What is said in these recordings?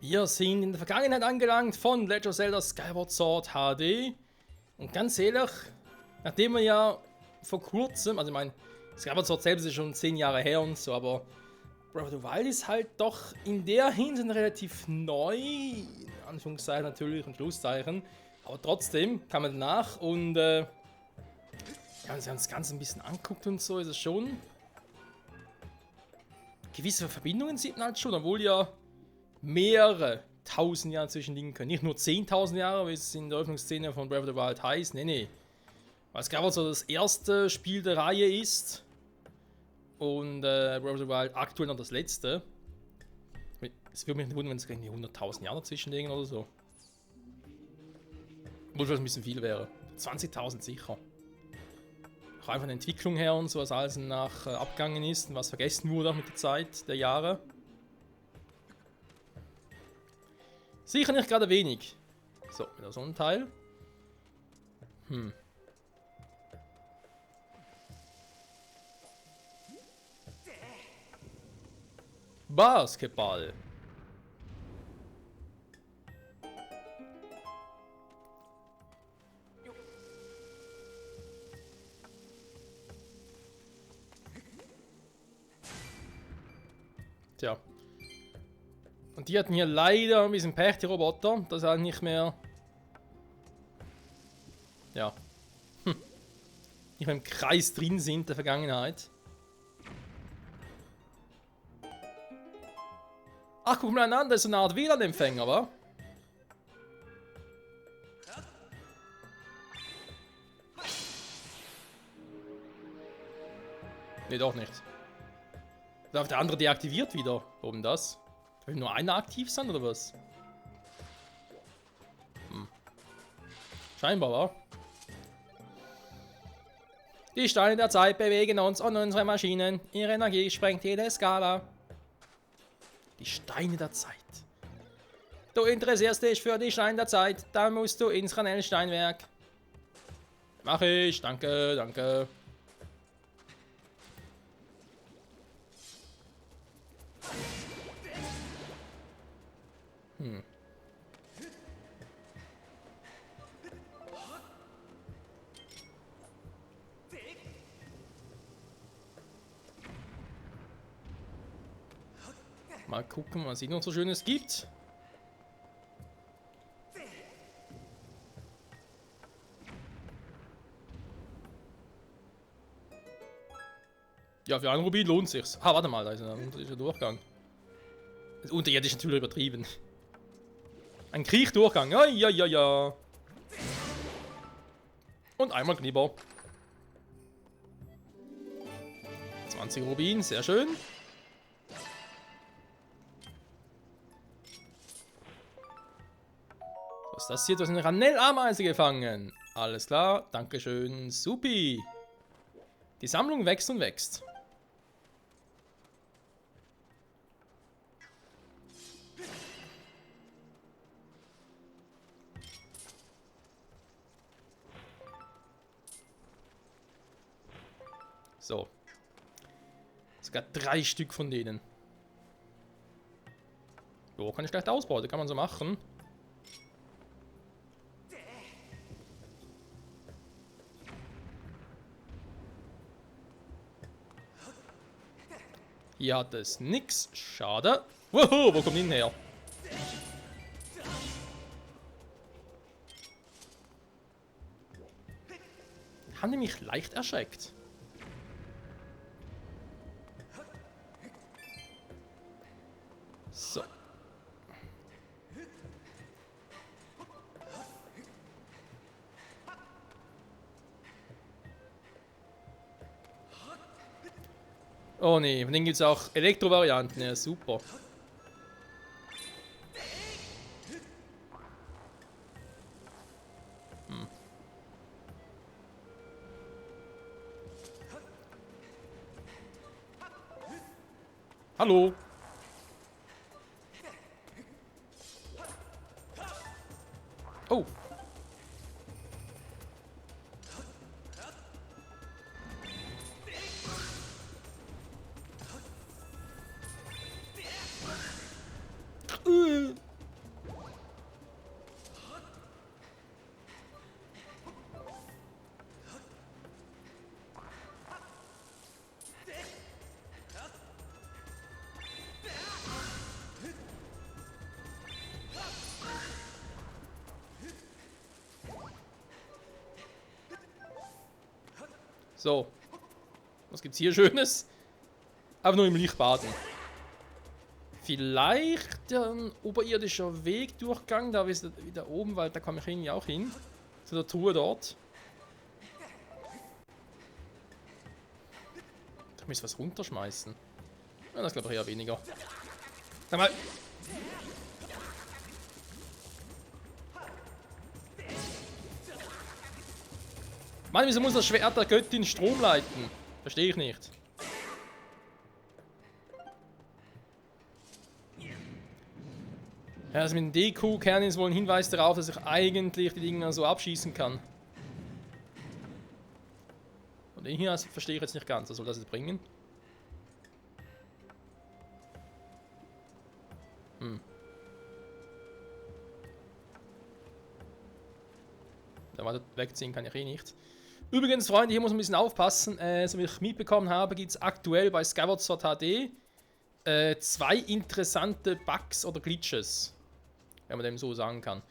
Wir sind in der Vergangenheit angelangt von Legend of Zelda Skyward Sword HD. Und ganz ehrlich, nachdem wir ja vor kurzem, also ich meine, Skyward Sword selbst ist schon 10 Jahre her und so, aber Breath of the Wild ist halt doch in der Hinsicht relativ neu, in Anführungszeichen natürlich und Schlusszeichen, aber trotzdem kam man danach und ja, wenn man das Ganze ein bisschen anguckt und so, ist es schon, gewisse Verbindungen sieht man halt schon, obwohl ja mehrere tausend Jahre zwischen liegen können. Nicht nur 10.000 Jahre, wie es in der Öffnungsszene von Breath of the Wild heißt. Nee. Weil Skyward so das erste Spiel der Reihe ist. Und Breath of the Wild aktuell noch das letzte. Es würde mich nicht wundern, wenn es irgendwie 100.000 Jahre dazwischen liegen oder so. Obwohl das ein bisschen viel wäre. 20.000 sicher. Auch einfach von der Entwicklung her und so, was alles nach abgegangen ist und was vergessen wurde auch mit der Zeit der Jahre. Sicher nicht gerade wenig. So, wieder so ein Teil. Basketball. Tja. Und die hatten hier leider ein bisschen Pech, die Roboter, dass halt nicht mehr. Ja. Nicht mehr im Kreis drin sind der Vergangenheit. Ach, guck mal an, das ist eine Art WLAN-Empfänger, wa? Ne, doch nicht. Darf der andere deaktiviert wieder? Warum das? Darf nur einer aktiv sein, oder was? Scheinbar, wa? Die Steine der Zeit bewegen uns und unsere Maschinen. Ihre Energie sprengt jede Skala. Die Steine der Zeit. Du interessierst dich für die Steine der Zeit. Da musst du ins Ranell-Steinwerk. Mach ich. Danke, danke. Mal gucken, was es noch so Schönes gibt. Ja, für einen Rubin lohnt sich's. Ah, warte mal, da ist ein unterirdischer Durchgang. Das unterirdisch natürlich übertrieben. Ein Kriechdurchgang. Ja, ja, ja, ja. Und einmal Knieber. 20 Rubin, sehr schön. Was ist das hier? Du hast eine Ranell-Ameise gefangen. Alles klar, dankeschön, supi. Die Sammlung wächst und wächst. So. Sogar 3 Stück von denen. So, kann ich schlecht ausbauen, das kann man so machen. Hier hat es nix. Schade. Woho, wo kommt die denn her? Haben die mich leicht erschreckt? So. Oh ne, von denen gibt es auch Elektro-Varianten. Ja, super. Hallo. Oh. So. Was gibt's hier Schönes? Aber nur im Licht baden. Vielleicht ein oberirdischer Wegdurchgang, da ist wieder oben, weil da komme ich irgendwie auch hin. Zu der Truhe dort. Da müsste was runterschmeißen. Ja, das glaube ich eher weniger. Sag mal. Mann, wieso muss das Schwert der Göttin Strom leiten? Verstehe ich nicht. Ja, das mit dem DQ-Kern ist wohl ein Hinweis darauf, dass ich eigentlich die Dinger so abschießen kann. Und den hier verstehe ich jetzt nicht ganz. Was soll das jetzt bringen? Da weiter wegziehen kann ich eh nicht. Übrigens, Freunde, hier muss man ein bisschen aufpassen. So wie ich mitbekommen habe, gibt es aktuell bei Skyward Sword HD 2 interessante Bugs oder Glitches. Wenn man dem so sagen kann.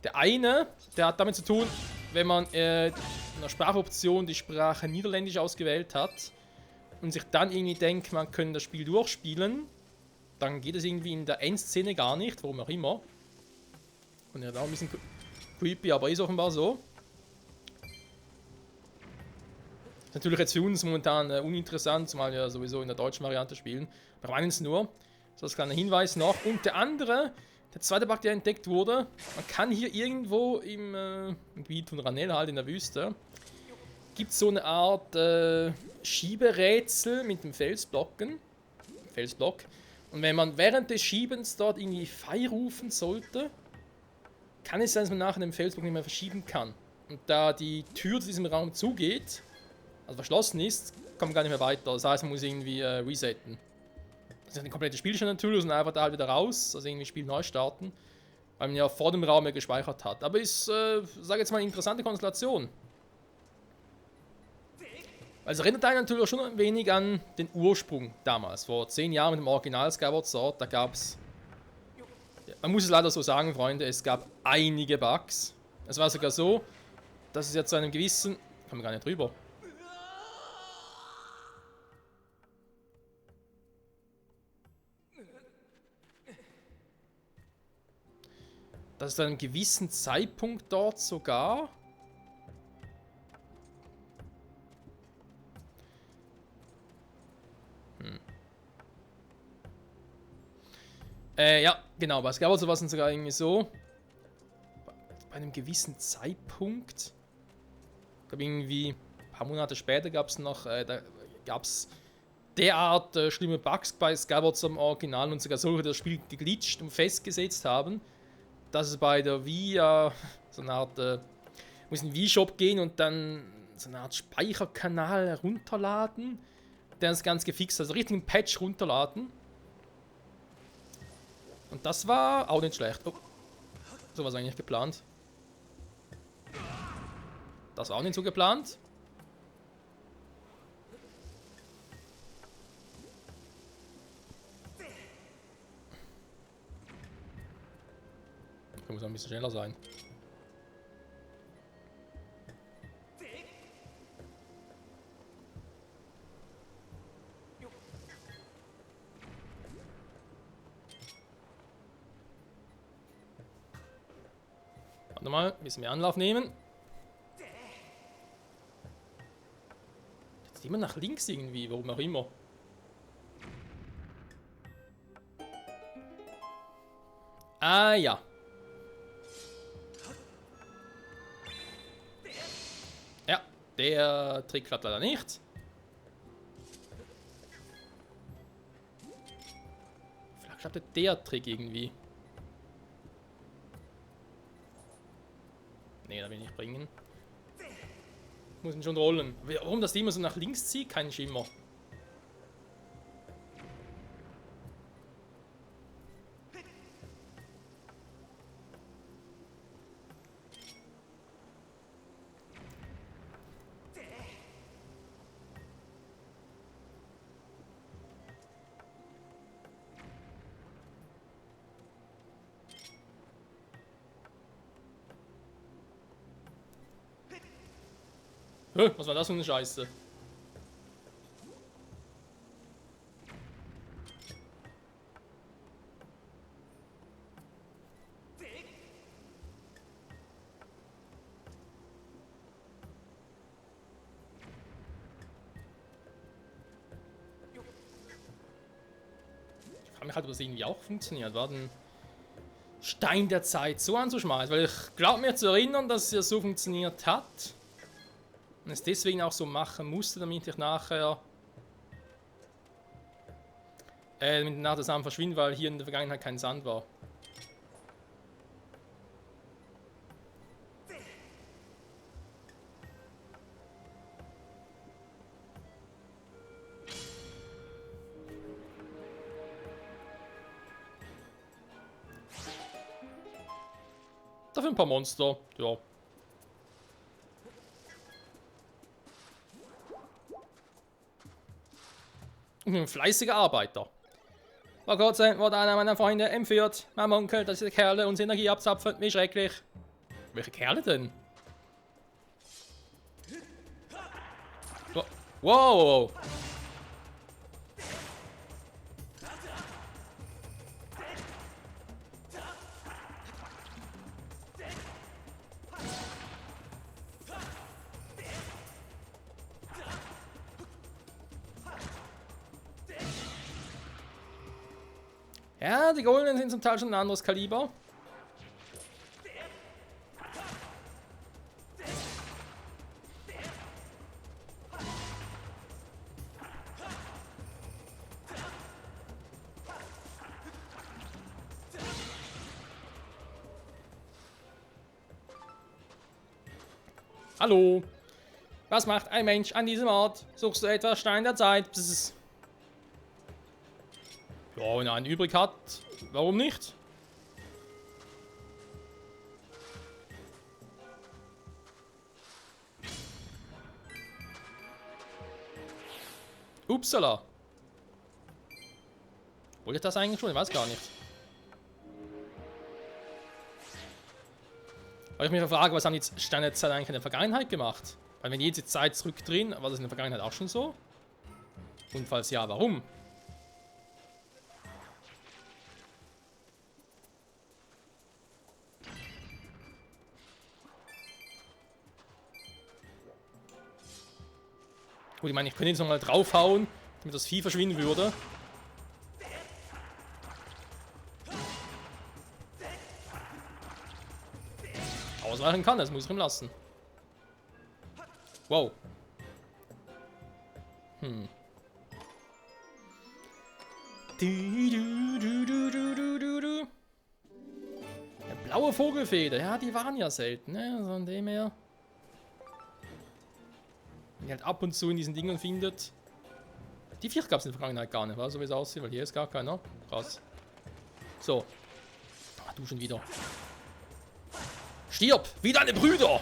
Der eine, der hat damit zu tun, wenn man in der Sprachoption die Sprache Niederländisch ausgewählt hat und sich dann irgendwie denkt, man könnte das Spiel durchspielen, dann geht es irgendwie in der Endszene gar nicht, warum auch immer. Und ja, da ein bisschen creepy, aber ist offenbar so. Ist natürlich jetzt für uns momentan uninteressant, zumal wir sowieso in der deutschen Variante spielen. Wir meinen es nur. So als kleiner Hinweis noch. Und der andere, der zweite Bug, der entdeckt wurde, man kann hier irgendwo im Gebiet von Ranel, halt in der Wüste, gibt es so eine Art Schieberätsel mit dem Felsblock. Und wenn man während des Schiebens dort irgendwie Pfeil rufen sollte, kann es sein, dass man nachher den Felsblock nicht mehr verschieben kann. Und da die Tür zu diesem Raum zugeht, also verschlossen ist, kommt man gar nicht mehr weiter. Das heißt, man muss irgendwie resetten. Das ist eine komplette Spielstand natürlich und einfach da halt wieder raus, also irgendwie Spiel neu starten, weil man ja vor dem Raum ja gespeichert hat. Aber ist, sage jetzt mal, eine interessante Konstellation. Also erinnert einen natürlich auch schon ein wenig an den Ursprung damals, vor 10 Jahren mit dem Original Skyward Sword, da gab es, man muss es leider so sagen, Freunde, es gab einige Bugs. Es war sogar so, dass es ja zu einem gewissen, kommen wir gar nicht drüber. Dass es zu einem gewissen Zeitpunkt dort sogar ja, genau, bei Skyward Sword war es sogar irgendwie so. Bei einem gewissen Zeitpunkt, ich glaube irgendwie ein paar Monate später gab es noch, da gab es derart schlimme Bugs bei Skyward Sword im Original und sogar solche, die das Spiel geglitscht und festgesetzt haben, dass es bei der Wii so eine Art, muss in den Wii-Shop gehen und dann so eine Art Speicherkanal herunterladen, der das Ganze gefixt hat, also richtig einen Patch runterladen. Und das war auch nicht schlecht. Oh, so war es eigentlich geplant. Das war auch nicht so geplant. Ich muss ein bisschen schneller sein. Warte mal, ein bisschen mehr Anlauf nehmen. Jetzt immer nach links irgendwie, warum auch immer. Ah ja. Ja, der Trick klappt leider nicht. Vielleicht klappt der Trick irgendwie. Nee, da will ich nicht bringen. Muss ihn schon rollen. Warum das immer so nach links zieht, kein Schimmer. Was war das für eine Scheiße? Ich frage mich halt, ob das irgendwie auch funktioniert. War den Stein der Zeit so anzuschmeißen? Weil ich glaube mir zu erinnern, dass es ja so funktioniert hat. Und es deswegen auch so machen musste, damit ich nachher nach der Sand verschwindet, weil hier in der Vergangenheit kein Sand war. Dafür ein paar Monster, ja. Und ein fleißiger Arbeiter. Vor kurzem wurde einer meiner Freunde entführt. Mein Onkel, dass diese Kerle uns Energie abzapfen. Wie schrecklich. Welche Kerle denn? Wow. Ja, die Golems sind zum Teil schon ein anderes Kaliber. Hallo. Was macht ein Mensch an diesem Ort? Suchst du etwas Stein der Zeit? Psst. Ja, wenn er einen übrig hat, warum nicht? Upsala. Wollte ich das eigentlich schon? Ich weiß gar nicht. Weil ich mich frage, was haben die Steine der Zeit eigentlich in der Vergangenheit gemacht? Weil wenn jede Zeit zurückdrehen, war das in der Vergangenheit auch schon so? Und falls ja, warum? Gut, ich meine, ich könnte jetzt nochmal draufhauen, damit das Vieh verschwinden würde. Ausweichen kann, das muss ich ihm lassen. Wow. Ja, blaue Vogelfeder, ja, die waren ja selten, ne? Von dem her. Die halt ab und zu in diesen Dingen findet. Die vier gab es in der Vergangenheit gar nicht, so wie es aussieht, weil hier ist gar keiner. Krass. So. Ah, du schon wieder. Stirb, wie deine Brüder!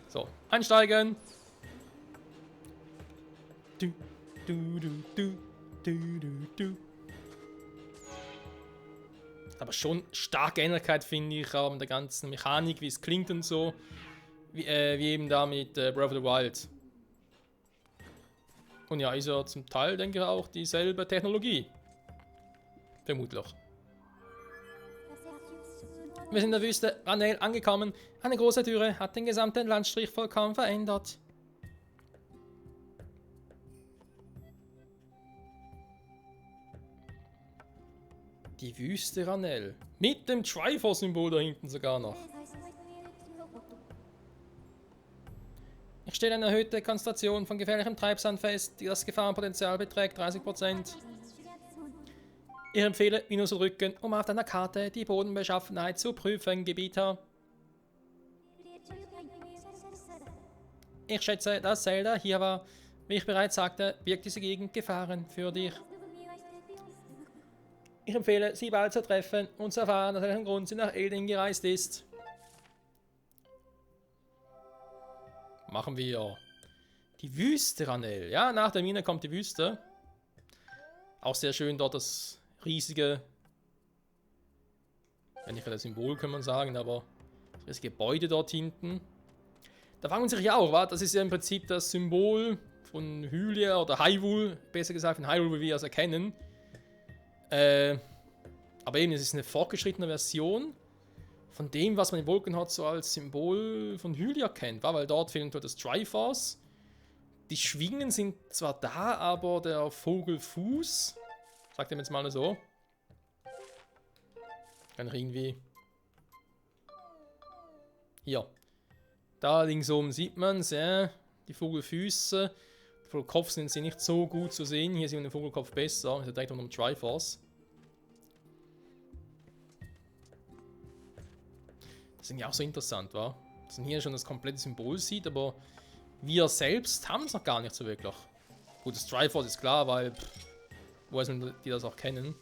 So, einsteigen. Du, du, du, du, du, du, du. Aber schon starke Ähnlichkeit, finde ich, auch mit der ganzen Mechanik, wie es klingt und so. Wie eben da mit Breath of the Wild. Und ja, ist ja zum Teil, denke ich, auch dieselbe Technologie. Vermutlich. Wir sind in der Wüste Ranel angekommen. Eine große Türe hat den gesamten Landstrich vollkommen verändert. Die Wüste Ranel. Mit dem Triforce-Symbol da hinten sogar noch. Ich stelle eine erhöhte Konzentration von gefährlichem Treibsand fest, die das Gefahrenpotenzial beträgt 30%. Ich empfehle, Minus zu drücken, um auf deiner Karte die Bodenbeschaffenheit zu prüfen, Gebieter. Ich schätze, dass Zelda hier war. Wie ich bereits sagte, birgt diese Gegend Gefahren für dich. Ich empfehle, sie bald zu treffen und zu erfahren, aus welchem Grund sie nach Eldin gereist ist. Machen wir die Wüste, Ranel. Ja, nach der Mine kommt die Wüste. Auch sehr schön dort das riesige, ja nicht das Symbol kann man sagen, aber das riesige Gebäude dort hinten. Da fragen wir sich ja auch, wa? Das ist ja im Prinzip das Symbol von Hylia oder Hyrule, besser gesagt von Hyrule, wie wir es erkennen. Aber eben, es ist eine fortgeschrittene Version von dem, was man in Wolkenhart so als Symbol von Hylia kennt, wa? Weil dort fehlt nur das Triforce. Die Schwingen sind zwar da, aber der Vogelfuß, sagt er jetzt mal so, kann ich irgendwie... Hier. Da links oben sieht man es, ja, die Vogelfüße. Der Vogelkopf sind sie nicht so gut zu sehen. Hier sieht man den Vogelkopf besser. Ist ja direkt unter dem Triforce. Das ist ja auch so interessant, wa? Dass man hier schon das komplette Symbol sieht, aber wir selbst haben es noch gar nicht so wirklich. Gut, das Triforce ist klar, weil woher sollen die das auch kennen?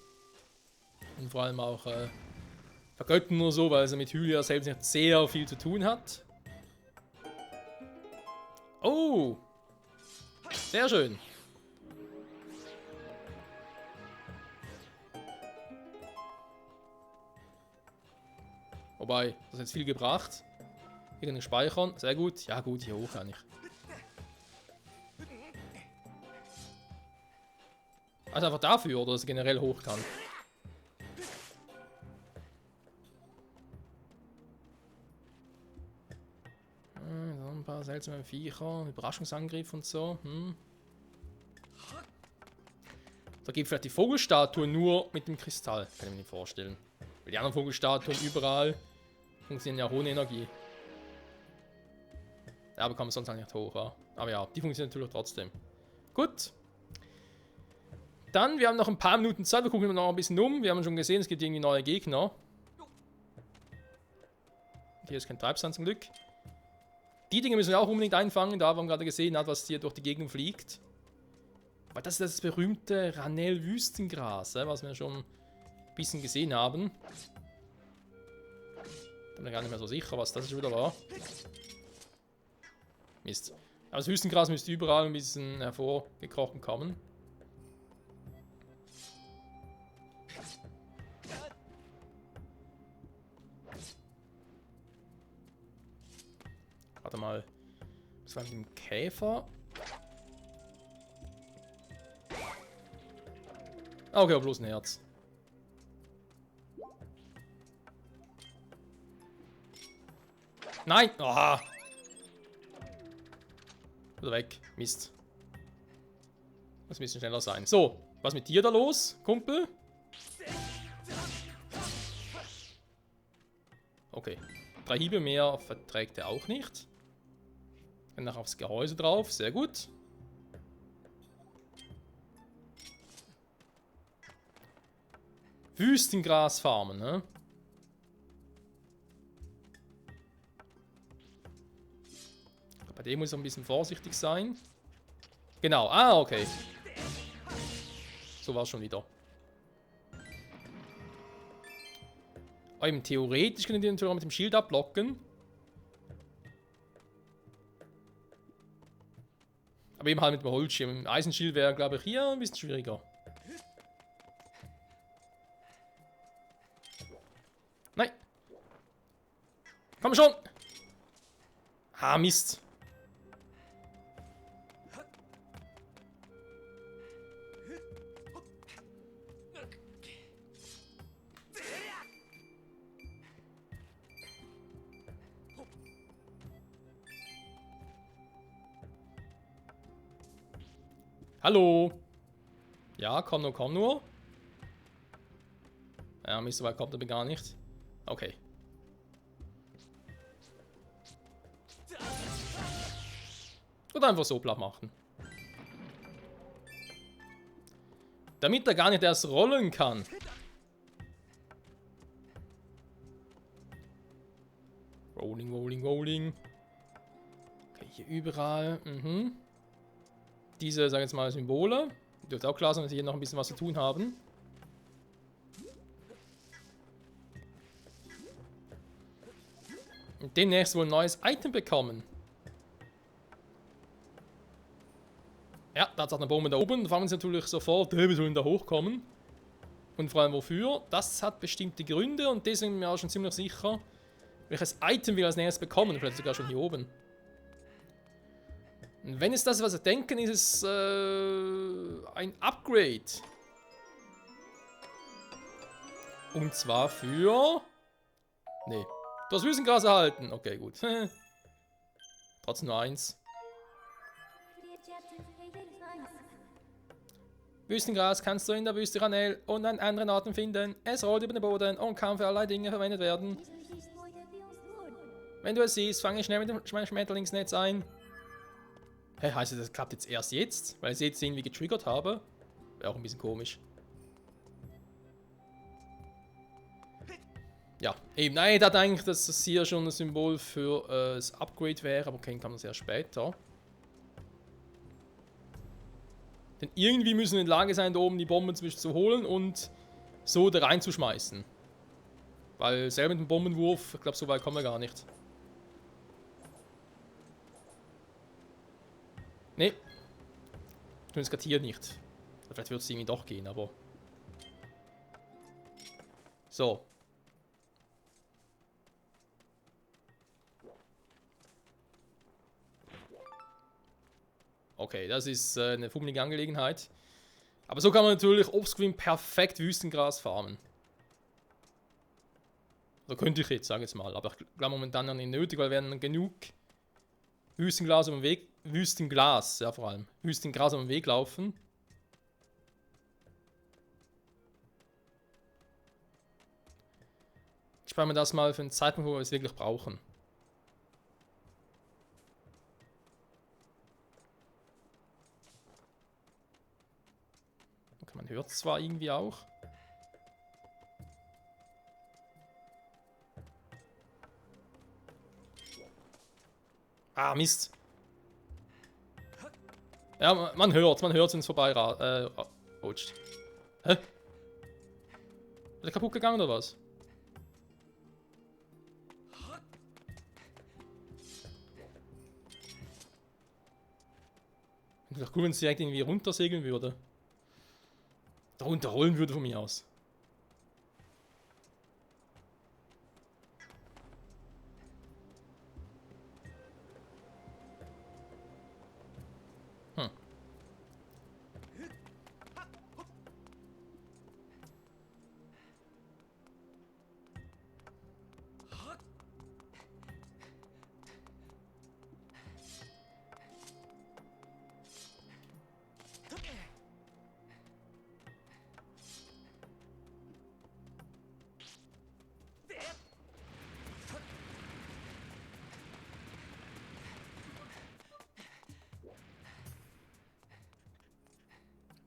Und vor allem auch vergötten nur so, weil es mit Hylia selbst nicht sehr viel zu tun hat. Oh! Sehr schön. Wobei, das hat jetzt viel gebracht. Hier kann ich speichern. Sehr gut. Ja gut, hier hoch kann ich. Also einfach dafür, oder dass er generell hoch kann. So ein paar seltsame Viecher, Überraschungsangriff und so. Da gibt vielleicht die Vogelstatue nur mit dem Kristall, kann ich mir nicht vorstellen. Weil die anderen Vogelstatuen überall funktionieren ja ohne Energie. Ja, aber kann man sonst auch nicht hoch, ja. Aber ja, die funktionieren natürlich trotzdem. Gut. Dann, wir haben noch ein paar Minuten Zeit, wir gucken noch ein bisschen um. Wir haben schon gesehen, es gibt irgendwie neue Gegner. Hier ist kein Treibsand zum Glück. Die Dinge müssen wir auch unbedingt einfangen, da man gerade gesehen hat, was hier durch die Gegend fliegt. Aber das ist das berühmte Ranel-Wüstengras, was wir schon ein bisschen gesehen haben. Bin mir gar nicht mehr so sicher, was das schon wieder war. Mist. Aber das Wüstengras müsste überall ein bisschen hervorgekrochen kommen. Warte mal. Was war mit dem Käfer? Okay, bloß ein Herz. Nein! Oh. Oder weg. Mist. Muss ein bisschen schneller sein. So, was mit dir da los, Kumpel? Okay. 3 Hiebe mehr verträgt er auch nicht. Dann noch aufs Gehäuse drauf. Sehr gut. Wüstengrasfarmen, ne? Bei dem muss er ein bisschen vorsichtig sein. Genau. Ah, okay. So war es schon wieder. Oh, eben theoretisch können die natürlich auch mit dem Schild abblocken. Aber eben halt mit dem Holzschirm. Im Eisenschild wäre, glaube ich, hier ein bisschen schwieriger. Nein. Komm schon. Ah, Mist. Hallo. Ja, komm nur, komm nur. Ja, Mist, so weit kommt er gar nicht. Okay. Oder einfach so platt machen. Damit er gar nicht erst rollen kann. Rolling, rolling, rolling. Okay, hier überall. Diese, sagen wir jetzt mal, Symbole. Dürfte auch klar sein, dass sie hier noch ein bisschen was zu tun haben. Und demnächst wohl ein neues Item bekommen. Ja, Tatsache eine Bombe da oben. Da fragen wir uns natürlich sofort, wie sollen da hochkommen? Und vor allem wofür? Das hat bestimmte Gründe und deswegen bin ich mir auch schon ziemlich sicher, welches Item wir als nächstes bekommen. Vielleicht sogar schon hier oben. Und wenn es das ist, was wir denken, ist es ein Upgrade. Und zwar für... Nee. Du hast Wüstengras erhalten. Okay, gut. Trotzdem nur 1. Wüstengras kannst du in der Wüste Ranel und an anderen Orten finden. Es rollt über den Boden und kann für allerlei Dinge verwendet werden. Wenn du es siehst, fange schnell mit dem Schmetterlingsnetz ein. Hä, heißt das klappt jetzt erst jetzt? Weil ich jetzt irgendwie getriggert habe? Wäre auch ein bisschen komisch. Ja, eben. Nein, ich dachte eigentlich, dass das hier schon ein Symbol für das Upgrade wäre, aber okay, kann man sehr später. Denn irgendwie müssen wir in der Lage sein, da oben die Bomben zu holen und so da reinzuschmeißen. Weil selber mit dem Bombenwurf, ich glaube, so weit kommen wir gar nicht. Nee. Zumindest gerade hier nicht. Vielleicht wird es irgendwie doch gehen, aber... So. Okay, das ist eine fummelige Angelegenheit. Aber so kann man natürlich offscreen perfekt Wüstengras farmen. Oder könnte ich jetzt, sage ich jetzt mal. Aber ich glaube momentan noch nicht nötig, weil wir haben genug Wüstengras auf dem Weg. Wüstenglas, ja vor allem. Wüstengras auf dem Weg laufen. Sparen wir das mal für einen Zeitpunkt, wo wir es wirklich brauchen. Man hört es zwar irgendwie auch. Ah, Mist. Ja, man hört es, wenn es vorbei rutscht. Hä? Ist der kaputt gegangen oder was? Wäre doch cool, wenn es direkt irgendwie runtersegeln würde. Darunter rollen würde von mir aus. Hm.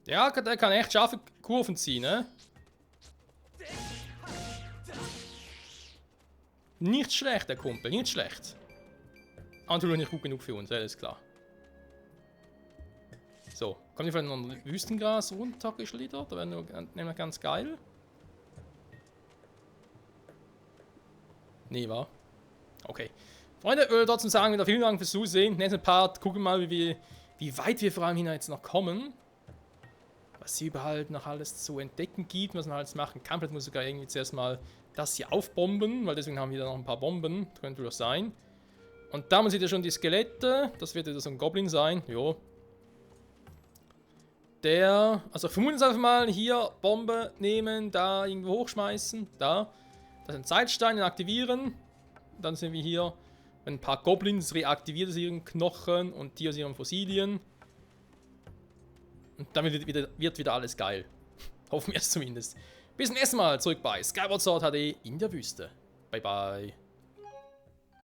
Ja, der kann echt scharfe Kurven ziehen, ne? Nicht schlecht, der Kumpel, nicht schlecht. Aber natürlich nicht gut genug für uns, alles klar. So, kommt hier vielleicht noch ein Wüstengras runtergeschlittert? Das wäre nämlich ganz geil. Nee, war. Okay. Freunde, ich würde trotzdem sagen, wieder vielen Dank fürs Zusehen. Nächsten Part gucken wir mal, wie weit wir vor allem hin jetzt noch kommen. Was hier überall noch alles zu entdecken gibt, was man alles machen kann. Vielleicht muss sogar irgendwie zuerst mal das hier aufbomben, weil deswegen haben wir da noch ein paar Bomben. Das könnte das sein. Und da man sieht ja schon die Skelette. Das wird ja so ein Goblin sein. Jo. Also ich vermute jetzt einfach mal hier Bombe nehmen, da irgendwo hochschmeißen. Da. Das sind Zeitsteine, aktivieren. Dann sind wir hier, wenn ein paar Goblins reaktiviert aus ihren Knochen und die aus ihren Fossilien. Und dann wird wieder alles geil. Hoffen wir es zumindest. Bis zum nächsten Mal zurück bei Skyward Sword HD in der Wüste. Bye bye.